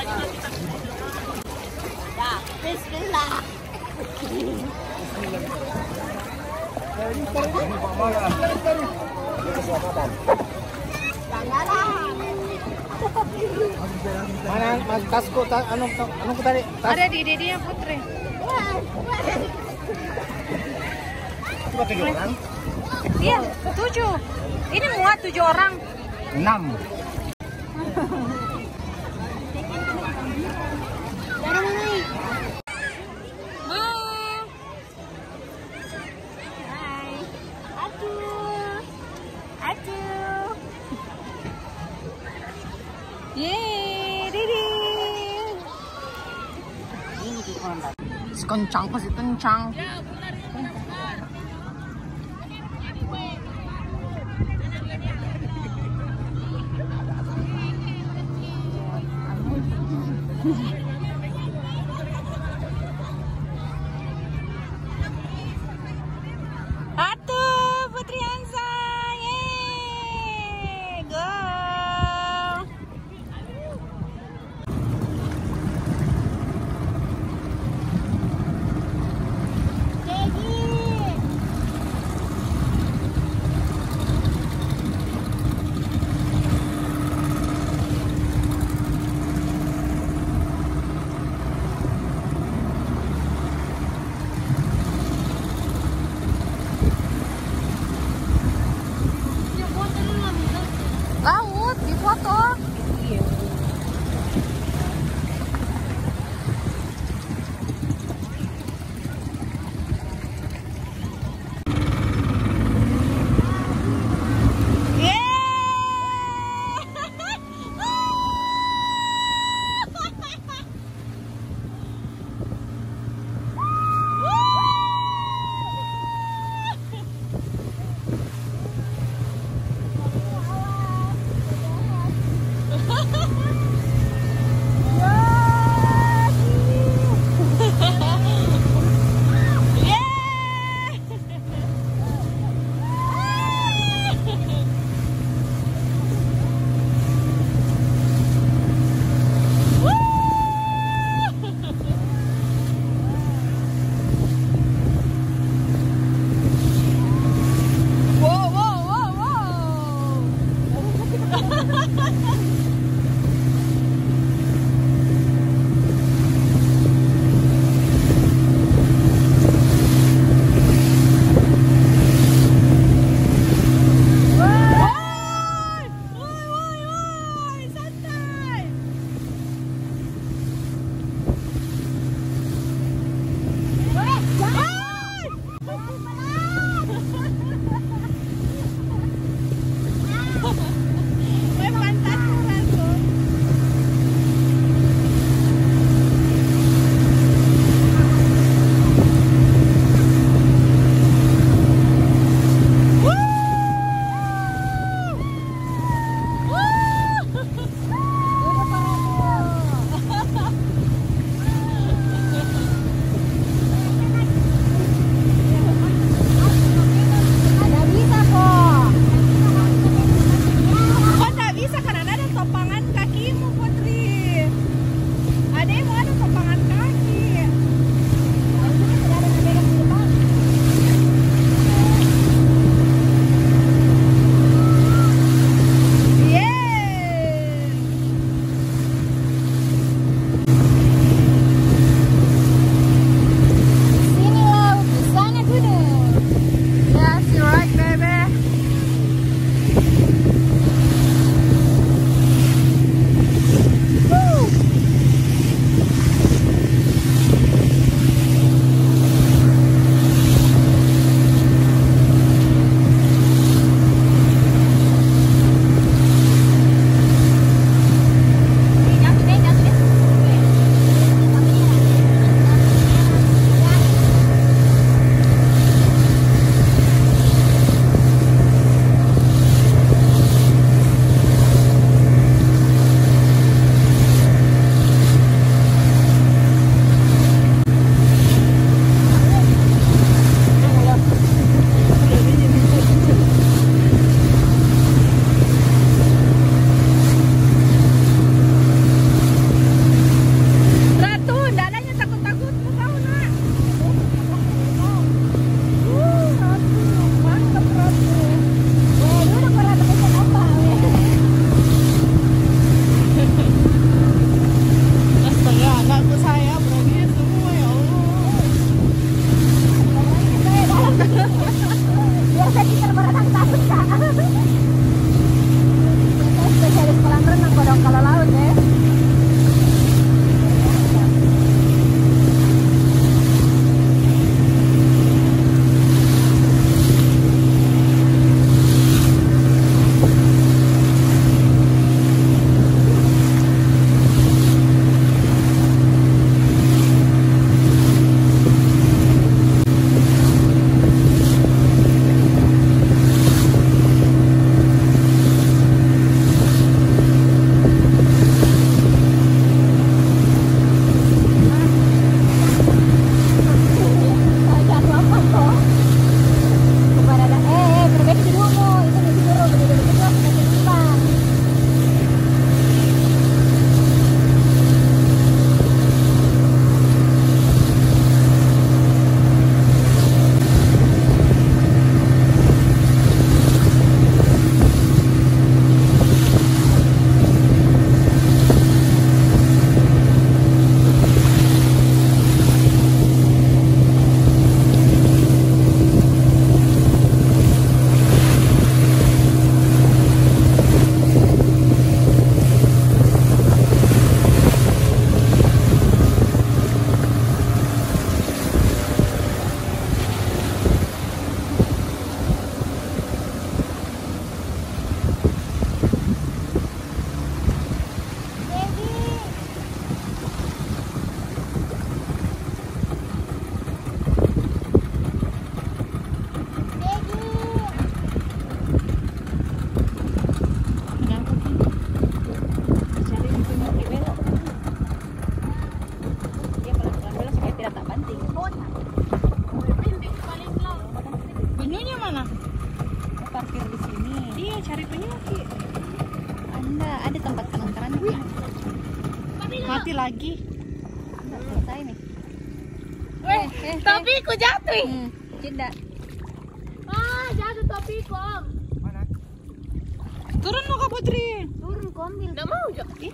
Ya, bismillah. Mana mas tasku anu ku tadi? Ada di dia Putri. Coba 7 orang. Iya, 7. Ini muat 7 orang. 6. Yeay, Didi. Si kencang pasti kencang. Atuh, Putri Hansa, yeay, go. Laut, di foto. Pantat kadang takut Kak. Saya spesialis kolam renang kalau laut ya. Mati lagi. Nggak selesai nih. Topiku jatuh. Tidak. Jatuh topiku, Om. Mana? Turun lo Kak Putri. Turun kau ambil. Nggak mau jatuh.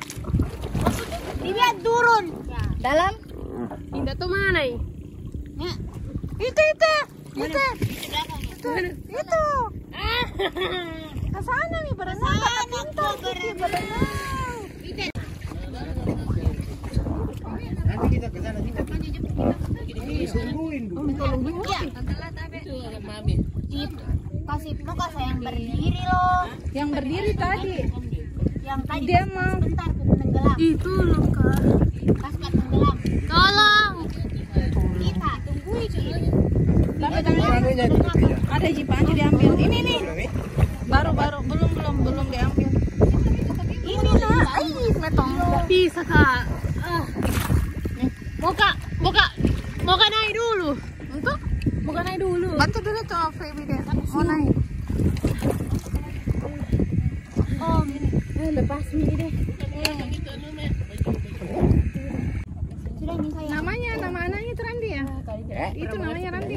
Lihat turun. Dalam. Indah tuh mana nih? Ya. Itu. Itu. Ke sana nih berenang. Kata pintar berenang. Nanti kita ke sana juga. Disungguhin dulu. Kasih muka saya yang berdiri loh. Yang berdiri tadi. Yang tadi Dia mau. bentar ke tenggelam. Itu loh Kak. Pas ke tenggelam. Tolong. Kita tunggu itu. Tapi ada jipannya diambil. Ini nih. Baru belum diambil. Ini nak. Metong. Bisa Kak. Mau naik dulu. Untuk Mau naik dulu. bantu dulu tuh Feby deh. Mau naik. Om, lepas ini deh. Sudah ini saya. Nama anaknya itu Randi ya? Itu namanya Randi.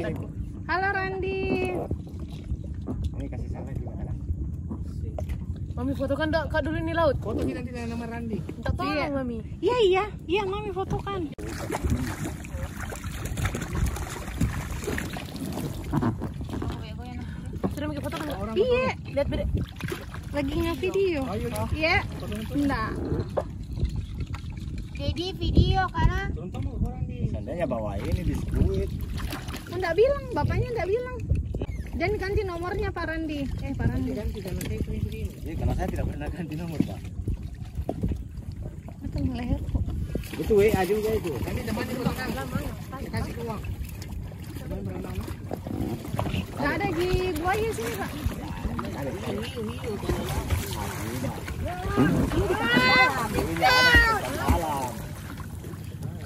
Halo Randi. Ini kasih salah juga kadang. Mami fotokan Kak dulu ini laut. Foto ini nanti nama Randi. Minta tolong Mami. Iya Mami fotokan. Sudah Mami fotokan nggak? Iya, Lihat beda. lagi nge-video. Iya. Enggak. Jadi video karena Seandainya bawa ini biskuit. Enggak bilang, bapaknya enggak bilang. Dan ganti nomornya Pak Randi. Pak Randi. Jadi kalau saya tidak pernah ganti nomor, Pak. Itu leher. Itu WA juga itu. Nanti temannya dulu kan. Kasih uang. Enggak ada di buaya sini, Pak.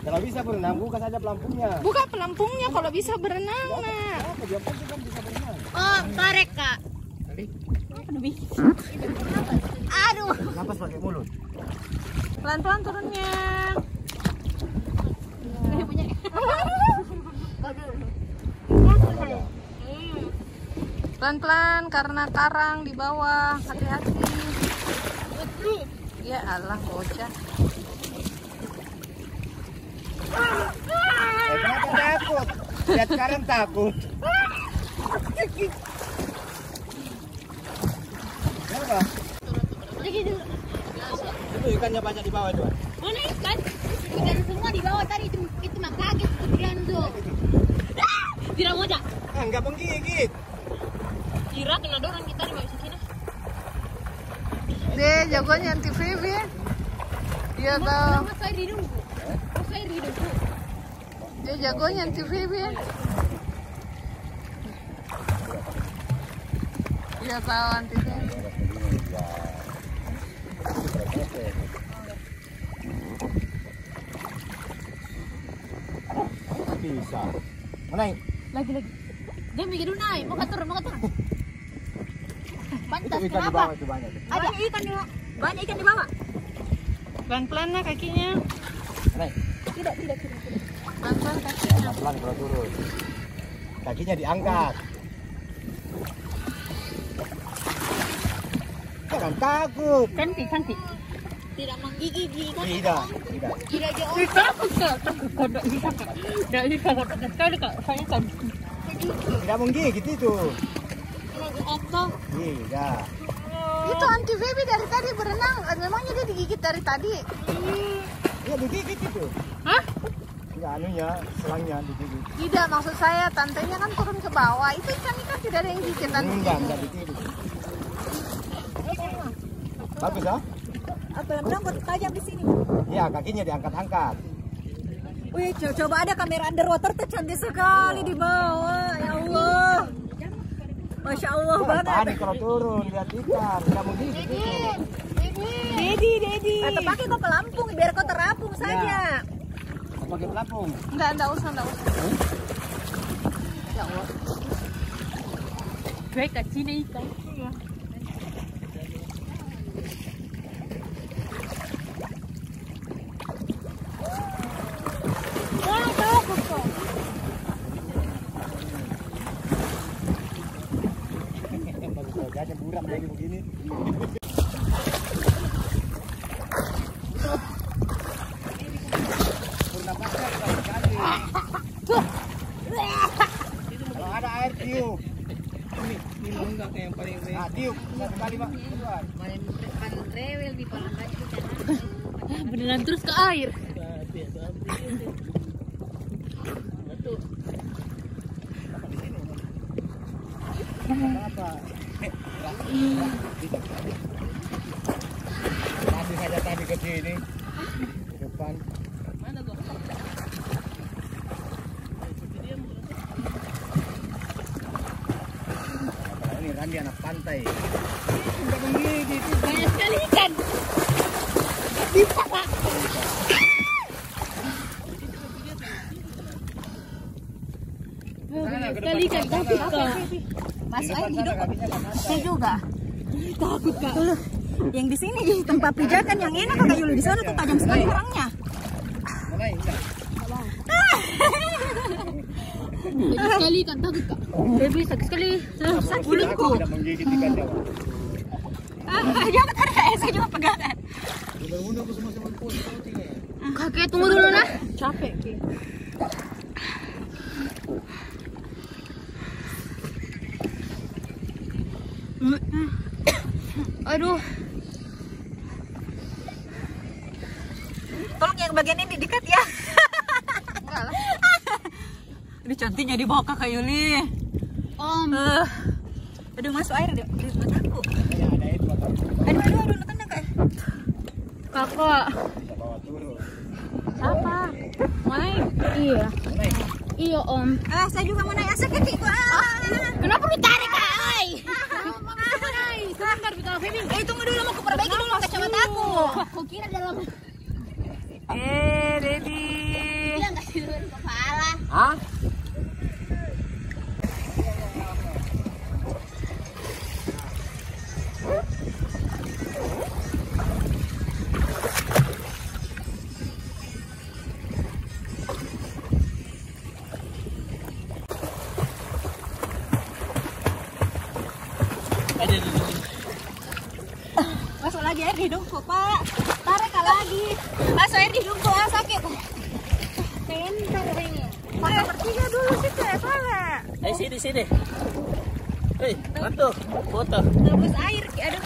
Kalau bisa berenang, buka saja pelampungnya. Buka pelampungnya kalau bisa berenang, Nak. Dia pun juga bisa berenang. oh tarik Kak. Aduh. Napas pakai mulut. Pelan-pelan turunnya. Pelan-pelan karena karang di bawah. Hati-hati. Ya Allah, bocah. Kenapa takut? Lihat sekarang takut. coba. Itu ikannya banyak di bawah tuh. Mana ikan? Ikan semua di bawah tadi itu mah kaget kemudian tuh. Tidak mau jak. Enggak menggigit. Kira kena dorong kita di bawah sini. Dia jagonya anti Vivi. Dia tahu. Mas saya hidungku. Mas saya hidungku. Dia jagonya anti Vivi. Dia tahu anti Vivi. Bisa. Mana? Lagi. Dia mikir dulu naik, mau katur. Pantas Itu ikan di kenapa? bawah itu banyak. Ada ikan di bawah. Banyak ikan di bawah. Pelan-pelan lah kakinya. Mana? Tidak. Pelan-pelan kakinya. Pelan kalau turun. Kakinya diangkat. Jangan takut. Cantik. Tidak menggigit ikan. Tidak. Tidak jauh. Tidak menggigit itu. Apa? Tidak. Itu anti Vivi dari tadi berenang. Memangnya dia digigit dari tadi? Iya digigit itu. Hah? Enggak anunya, selangnya digigit. Tidak, maksud saya tantenya kan turun ke bawah. Itu ikan-ikan tidak ada yang gigit tante. Enggak digigit. Bagus ya? Apa yang bilang buat tajam di sini? Iya, kakinya diangkat-angkat. Wih, coba ada kamera underwater tuh cantik sekali di bawah. Ya Allah. Masya Allah Jangan banget. panik kalau turun, lihat ikan. Tidak menggigit itu. Dedi. Atau pakai kau pelampung biar kau terapung saja. Pakai pelampung. Enggak usah. Ya Allah. Gue kacine ikan. Gajah buram lagi begini. Bernapasnya sekali. Kalau ada air tiup. Ini enggak kayak yang paling rewel. Nah, tiup satu kali, Pak. Paling rewel di kolam tadi. Beneran terus ke air. Apa? Tadi saja tadi ke sini. Di depan. Ini Randi anak pantai. Enggak menggigit. Banyak sekali ikan. Sekali ikan takut kok. Masuk air hidup. Saya juga. Takut kak. Yang di sini tempat pijakan yang enak kak Yuli, di sana tuh tajam sekali orangnya. Mana enggak? Sekali ikan takut kak. Baby sakit sekali. Sakit mulutku. Tidak menggigit ikan Jawa. Jangan tarik saya juga pegangan. Kakek tunggu dulu nah. Capek Ki. Aduh. Tolong yang bagian ini dekat ya. Enggak lah. Ini cantiknya di bawah Kakak Yuli. Aduh masuk air di mataku. Ada itu atau Aduh, tenang kak. Kakak. bisa bawa turun. Siapa? Main. Iya. Naik. Iya om. Saya juga mau naik asal kaki gua. Kenapa ditarik kak? Sebentar kita filming. Tunggu dulu mau kuperbaiki dulu kacamata aku. Kau kira dalam. Dedi. Dia nggak turun kepala. Hah? Masuk lagi air di hidungku pak. Tarik kak lagi. Masuk air di hidungku sakit. Pintar ini. Pakai bertiga dulu sih kayak salah. Sini. Hei, bantu, foto. Terus air, aduh.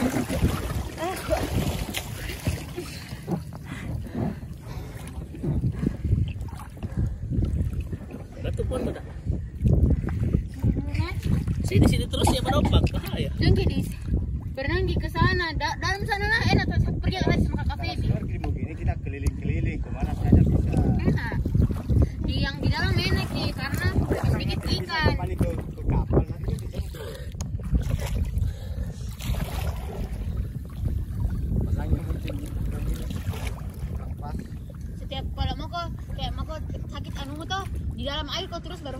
Bantu foto dah. Sini terus ya merombak, bahaya. Jangan di berenang di ke sana, dalam sana lah enak. Pergi lagi sama Kak Febi. Begini kita keliling-keliling kemana saja bisa. Enak. Yang di dalam enak nih karena sedikit ikan. Balik ke kapal nanti di situ. Makanya penting pas. Setiap kalau mau kok sakit anumu tuh di dalam air kau terus baru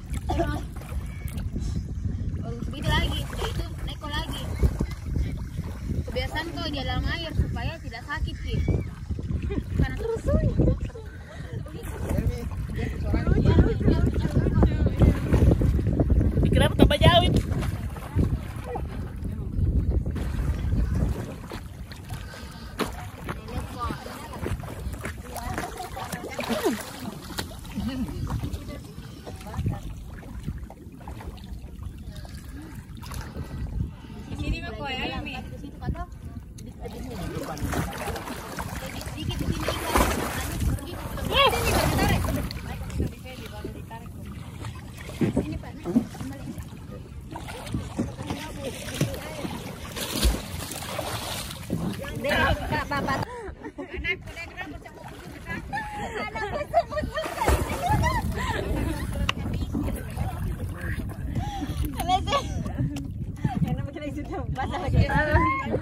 begitu lagi, sudah itu naik kau lagi. Kebiasaan kau di dalam air supaya tidak sakit Ki. Karena terus Kenapa tambah jauh itu?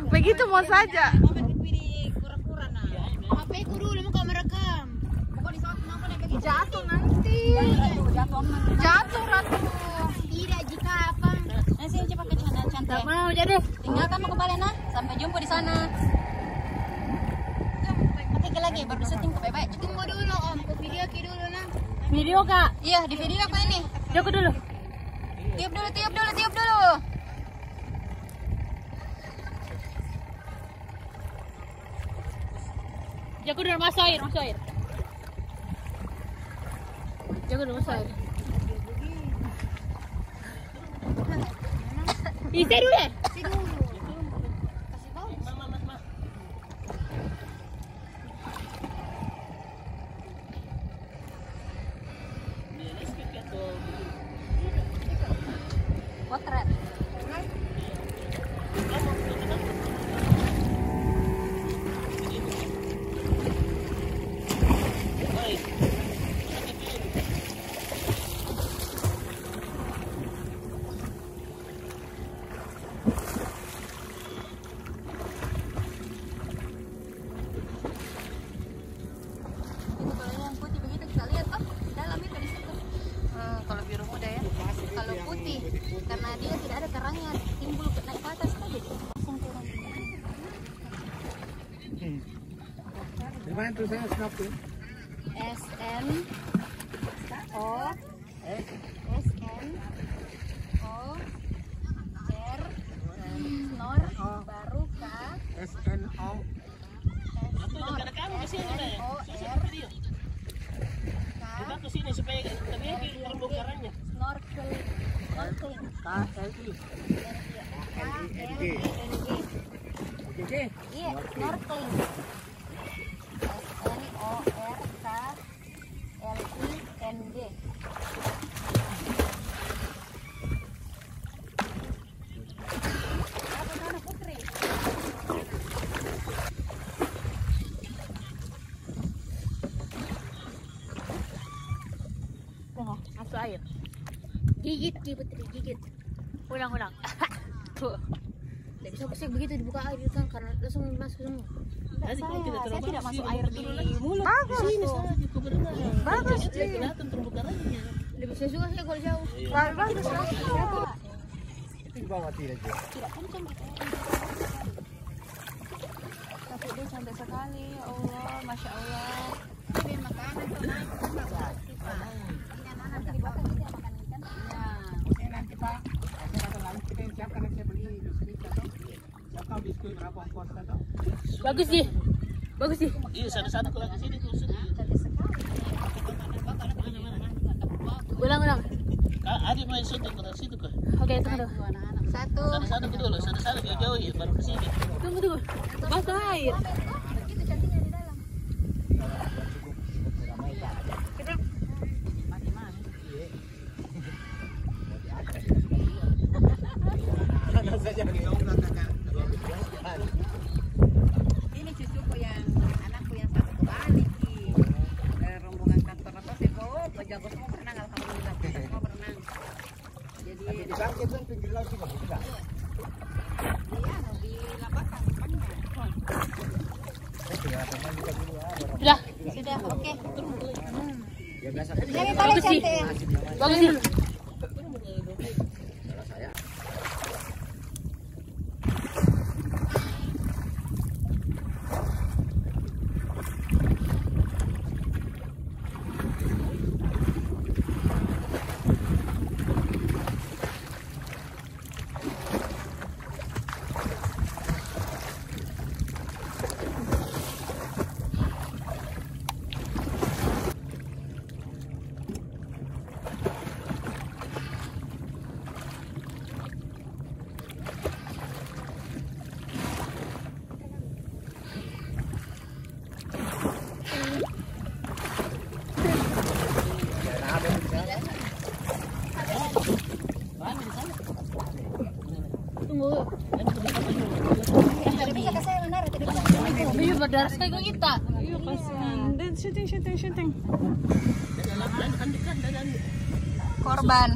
begitu mau saja. HP ku dulu mau merekam. Jatuh nanti. Jatuh Ratu. Tidak jika apa. Sini cepat ke sana cantik. Mau jadi. Tinggalkan mau kembali nah. Sampai jumpa di sana. Mati lagi baru setting ke baik-baik. Tunggu dulu Om, ku video dulu nah. Video Kak? Iya, di video apa ini? Joko dulu. Tiup dulu. Joko dulu masuk air. Joko dulu masuk air. Bisa dulu ya? Potret. Karena dia tidak ada kerangnya, timbul naik ke atas aja. Gimana tulisannya snorkeling? SNOR snor baru K SNO. Kita ke sini supaya terlihat terumbu karangnya. snorkeling. Iya, snorkeling. SNORKLING. Masuk air. Gigit Putri, gigit. Ulang. Tuh. Tidak bisa pusing begitu dibuka air itu kan karena langsung masuk semua. Saya tidak masuk air di mulut. Bagus. Lebih saya suka sih kalau jauh. Bagus. Di bawah tidak. Tidak kencang gitu. Tapi dia cantik sekali, ya Allah, masya Allah. Ini makanan Nanti di bawah dia makan ikan. Oke, nanti Pak. Saya datang lagi kita siapkan saya beli biskuit atau siapkan biskuit berapa ongkos atau? Bagus sih. Iya, sana-sana ke sini tuh. Cantik sekali. Ulang. Adik main suntuk ke situ kah? Oke, tunggu. Anak-anak Satu. Sana dulu, sana jauh-jauh ya, baru ke sini. Tunggu. Basah air. Itu cantiknya di dalam. Ini cucuku yang anakku yang satu kali rombongan kantor apa sih kok jago semua berenang alhamdulillah semua berenang. Jadi di bangkit kan pinggir laut juga bisa. Iya, di lapangan depannya. Sudah, oke. Ya biasa. Jadi paling cantik. Bagus sih. Tunggu. Tadi bisa ke saya benar, tadi bisa. Iya berdarah sekali kok kita. Iya, kasihan. Dan syuting. Korban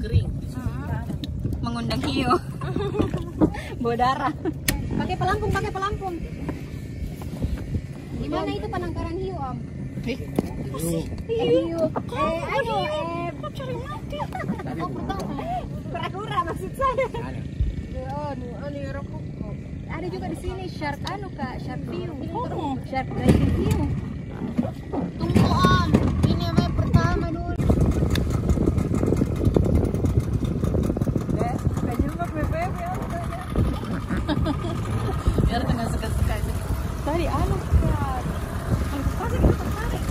mengundang hiu. Bawa darah. Pakai pelampung. Di mana itu penangkaran hiu, Om? Hiu. Cari mati. Oh, pertama. Kura-kura maksud saya. Ada juga di sini shark shark view. Shark diving view. Tunggu Om. Ini yang pertama dulu. Biar dengan suka-suka itu. Tadi kan. Pasti kita tertarik.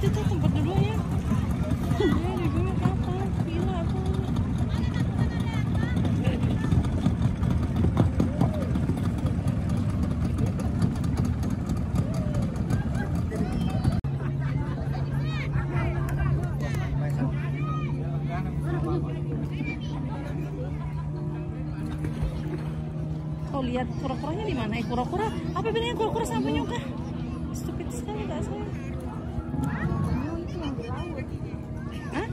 itu tuh tempat dulunya. Ya, dulu apa? Gila aku. Kau lihat kura-kuranya di mana? Kura-kura? Apa bedanya kura-kura sama penyu kah? Stupid sekali gak saya. Hah?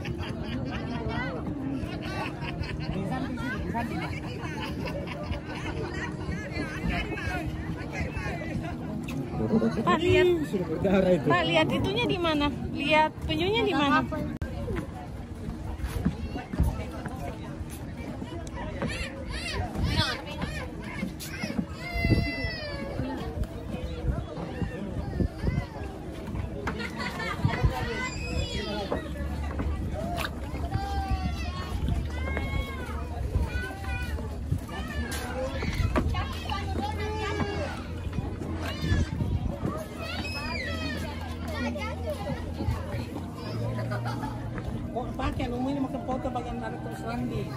Pak lihat, Pak lihat itunya di mana? Lihat penyunya di mana? Kok pakai ini makan foto bagian dari terus Randi.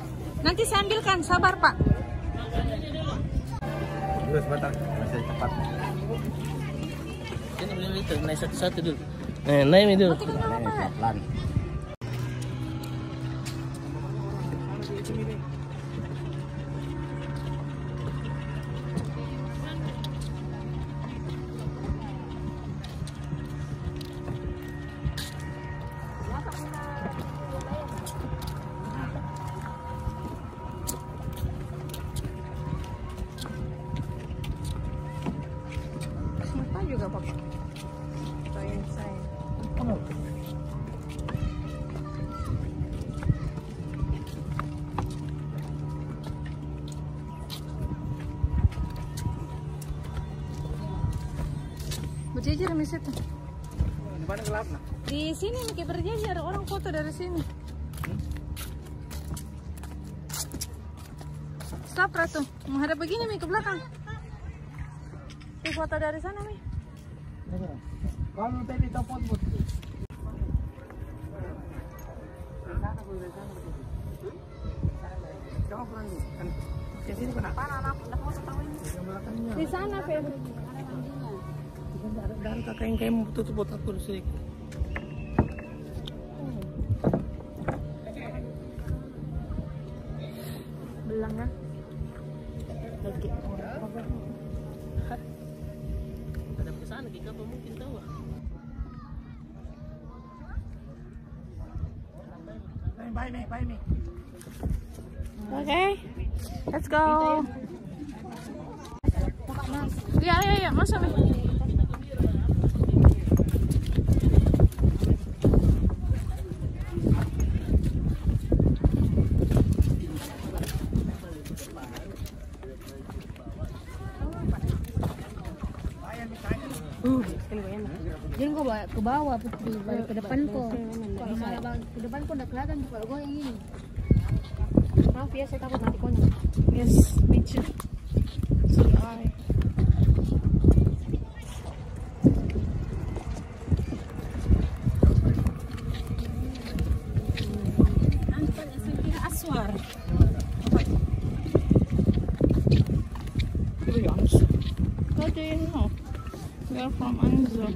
Nanti saya ambilkan, sabar Pak. Terus batang masih cepat. Ini belum itu, naik satu-satu dulu. Naik dulu. Pelan. Siapa juga Bapak? Saya. Berjejer di situ. Di mana gelapnya? Di sini nih berjejer, orang foto dari sini. Stop Ratu, menghadap begini Mi ke belakang. Di foto dari sana Mi. Kalau tadi topot bot. Coba pulang dulu. Kan di sini kenapa? Udah mau tahu ini. Di sana Febri. Dan kakak yang kayak mau tutup bot aku di sini. Belang ya. Lagi. Ada ke sana, kita mungkin tahu. Bye me. Okay, let's go. Ya, masuk Mi. Jangan kau bawa ke bawah Putri, balik ke depan kok. Kalau malah balik ke depan kok udah kelihatan tuh kalau gue yang ini. Maaf ya, saya takut mati konyol. Yes, me too. So do I. Aswar. How do you know? We are from Anzo.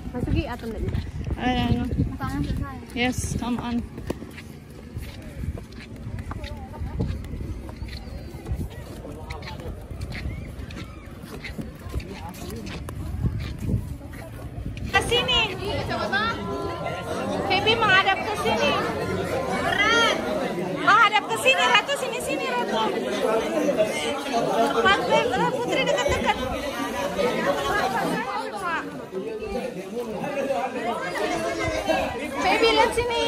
Masuki atau enggak juga? Ayan. Tangan selesai. Yes, come on. Ke sini. Baby menghadap ke sini. Menghadap ke sini, Ratu, sini Ratu. Putri dekat-dekat. Baby, lihat sini.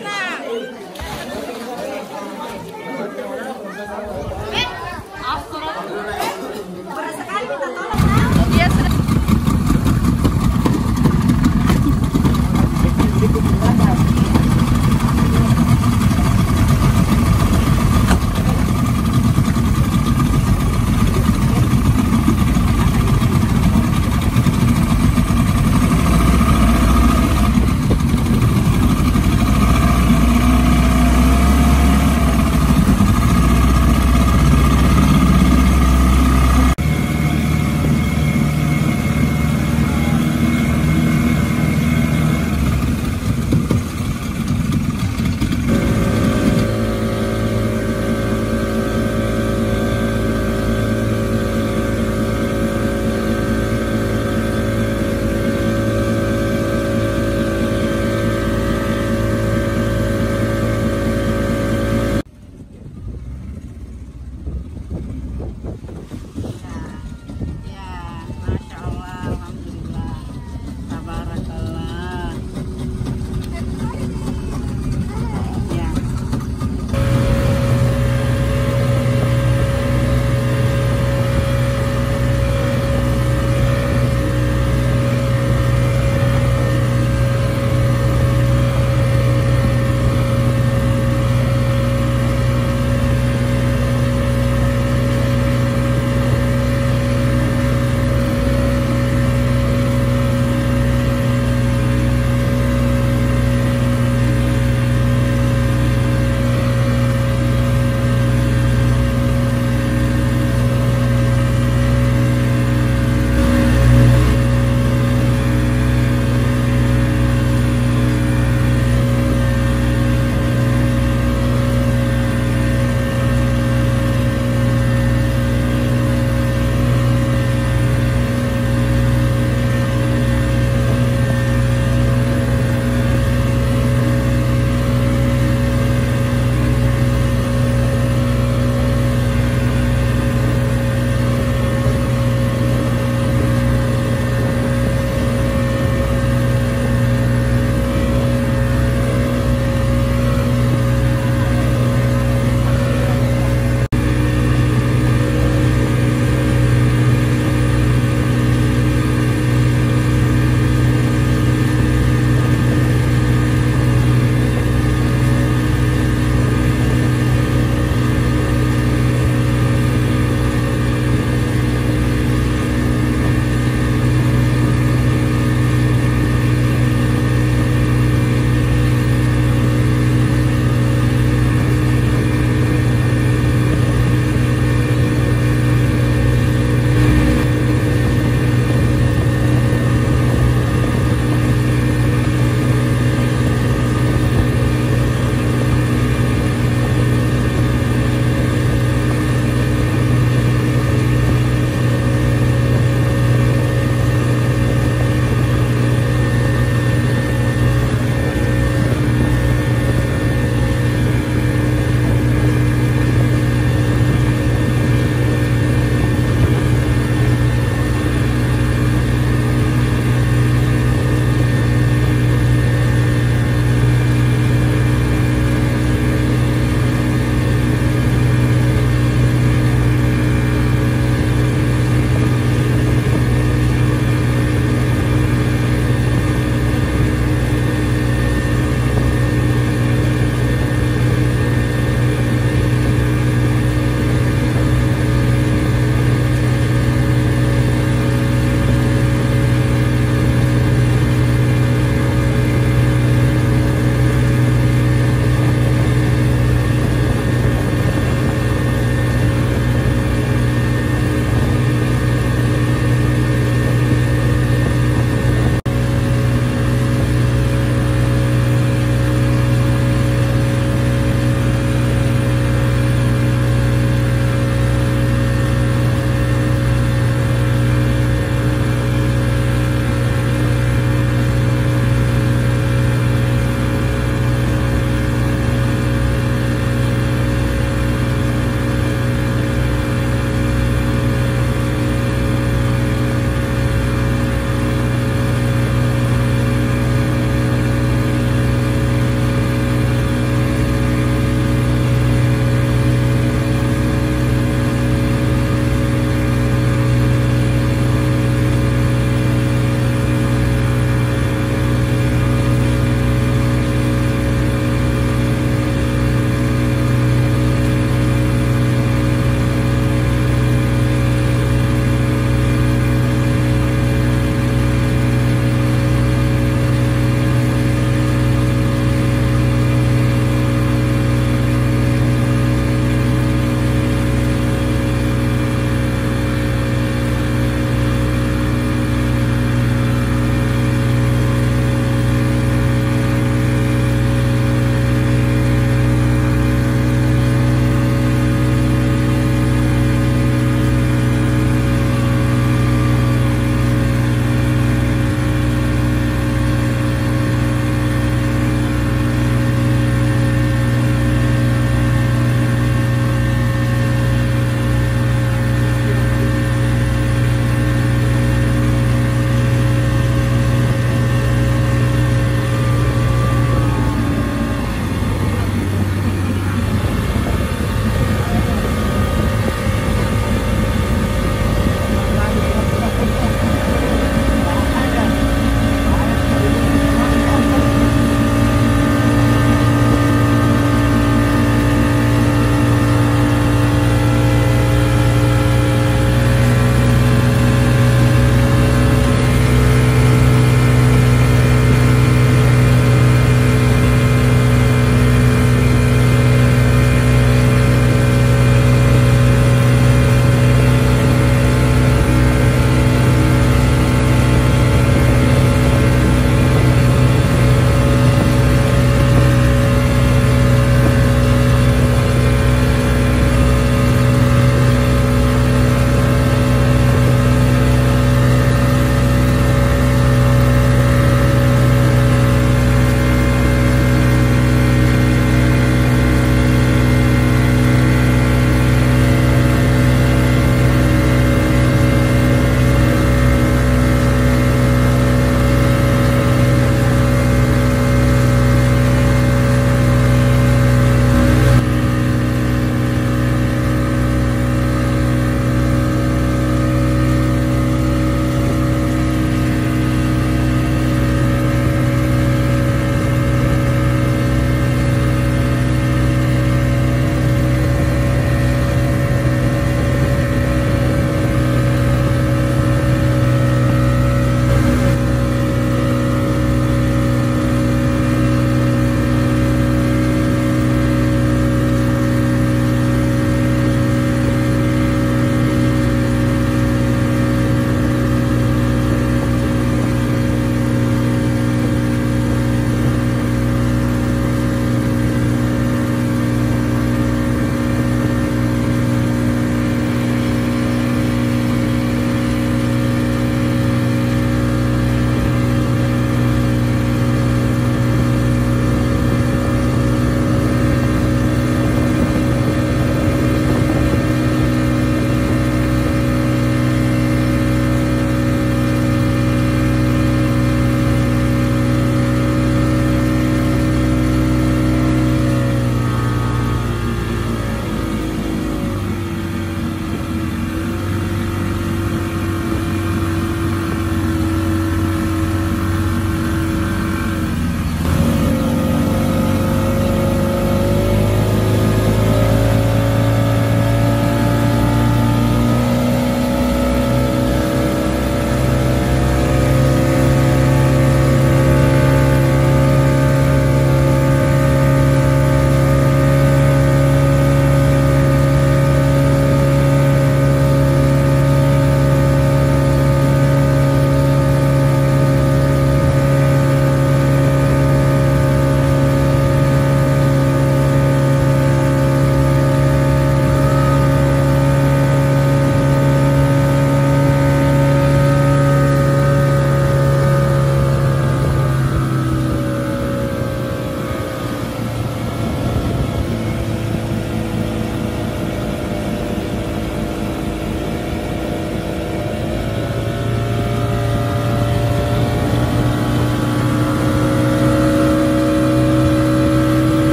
Nah. Sekali minta tolong. Yes.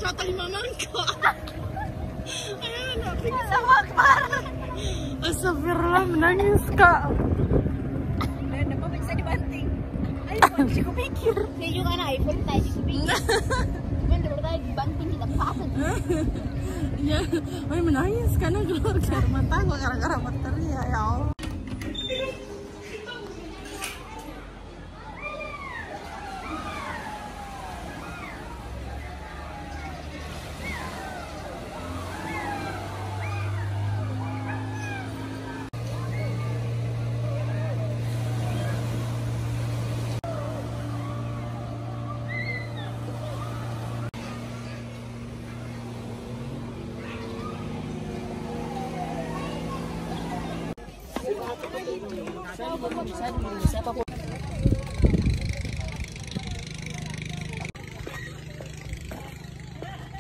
Natal mangkok. Ayan, Allahu Akbar. Astagfirullah, menangis kak. Dan apa bisa dibanting? Ayo, aku pikir. Saya juga anak iPhone tadi kupikir. Cuman dari tadi dibanting kita apa? Ya, oi menangis karena keluar air mata gua gara-gara baterai ya Allah.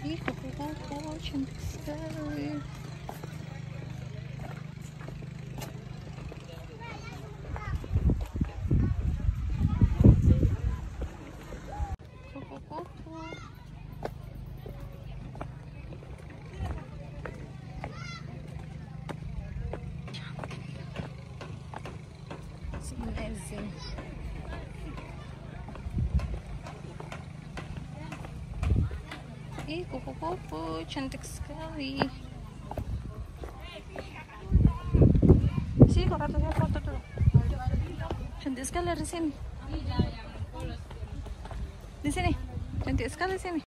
Ih, kupu-kupu cantik sekali. Kupu-kupu. It's amazing. Ih, kupu-kupu cantik sekali. Sini kok ratunya foto dulu. Cantik sekali di sini. Di sini, cantik sekali sini.